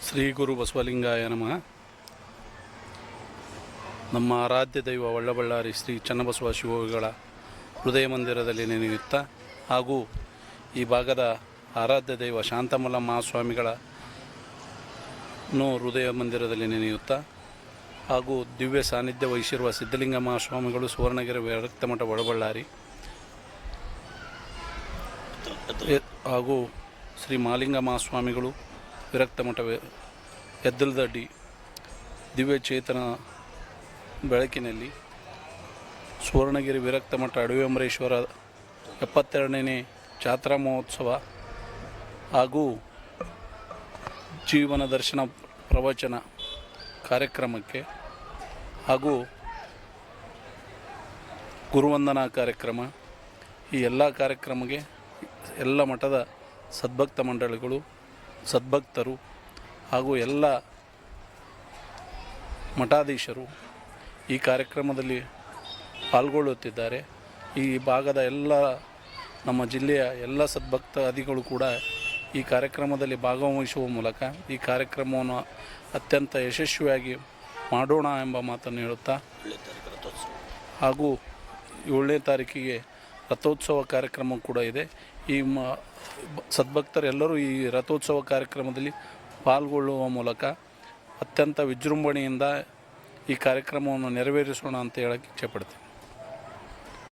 ಶ್ರೀ ಗುರು ಬಸವಲಿಂಗಾಯ ನಮಃ. ನಮ್ಮ ಆರಾಧ್ಯ ದೈವ ಒಳ್ಳಬಳ್ಳಾರಿ ಶ್ರೀ ಚನ್ನಬಸವ ಶಿವಗಳ ಹೃದಯ ಮಂದಿರದಲ್ಲಿ ನೆನೆಯುತ್ತಾ ಹಾಗೂ ಈ ಭಾಗದ ಆರಾಧ್ಯ ದೈವ ಶಾಂತಮಲ್ಲ ಮಹಾಸ್ವಾಮಿಗಳನ್ನು ಹೃದಯ ಮಂದಿರದಲ್ಲಿ ನೆನೆಯುತ್ತಾ ಹಾಗೂ ದಿವ್ಯ ಸಾನ್ನಿಧ್ಯ ವಹಿಸಿರುವ ಸಿದ್ಧಲಿಂಗ ಮಹಾಸ್ವಾಮಿಗಳು ಸುವರ್ಣಗಿರಿ ವಿರಕ್ತಮಠ ಒಳಬಳ್ಳಾರಿ ಹಾಗೂ ಶ್ರೀ ಮಹಾಲಿಂಗ ಮಹಾಸ್ವಾಮಿಗಳು ವಿರಕ್ತಮಠ ಎದ್ದಲದಡ್ಡಿ ದಿವ್ಯ ಚೇತನ ಬೆಳಕಿನಲ್ಲಿ ಸುವರ್ಣಗಿರಿ ವಿರಕ್ತಮಠ ಅಡವಿಅಮರೇಶ್ವರ 72ನೇ ಜಾತ್ರಾ ಮಹೋತ್ಸವ ಹಾಗೂ ಜೀವನ ದರ್ಶನ ಪ್ರವಚನ ಕಾರ್ಯಕ್ರಮಕ್ಕೆ ಹಾಗೂ ಗುರುವಂದನಾ ಕಾರ್ಯಕ್ರಮ, ಈ ಎಲ್ಲ ಕಾರ್ಯಕ್ರಮಕ್ಕೆ ಎಲ್ಲ ಮಠದ ಸದ್ಭಕ್ತ ಮಂಡಳಿಗಳು, ಸದ್ಭಕ್ತರು ಹಾಗೂ ಎಲ್ಲ ಮಠಾಧೀಶರು ಈ ಕಾರ್ಯಕ್ರಮದಲ್ಲಿ ಪಾಲ್ಗೊಳ್ಳುತ್ತಿದ್ದಾರೆ. ಈ ಭಾಗದ ಎಲ್ಲ ನಮ್ಮ ಜಿಲ್ಲೆಯ ಎಲ್ಲ ಸದ್ಭಕ್ತಾದಿಗಳು ಕೂಡ ಈ ಕಾರ್ಯಕ್ರಮದಲ್ಲಿ ಭಾಗವಹಿಸುವ ಮೂಲಕ ಈ ಕಾರ್ಯಕ್ರಮವನ್ನು ಅತ್ಯಂತ ಯಶಸ್ವಿಯಾಗಿ ಮಾಡೋಣ ಎಂಬ ಮಾತನ್ನು ಹೇಳುತ್ತಾ ಹಾಗೂ 7ನೇ ತಾರೀಕಿಗೆ ರಥೋತ್ಸವ ಕಾರ್ಯಕ್ರಮ ಕೂಡ ಇದೆ. ಈ ಸದ್ಭಕ್ತರೆಲ್ಲರೂ ಈ ರಥೋತ್ಸವ ಕಾರ್ಯಕ್ರಮದಲ್ಲಿ ಪಾಲ್ಗೊಳ್ಳುವ ಮೂಲಕ ಅತ್ಯಂತ ವಿಜೃಂಭಣೆಯಿಂದ ಈ ಕಾರ್ಯಕ್ರಮವನ್ನು ನೆರವೇರಿಸೋಣ ಅಂತ ಹೇಳಕ್ಕೆ ಇಚ್ಛೆಪಡ್ತೀನಿ.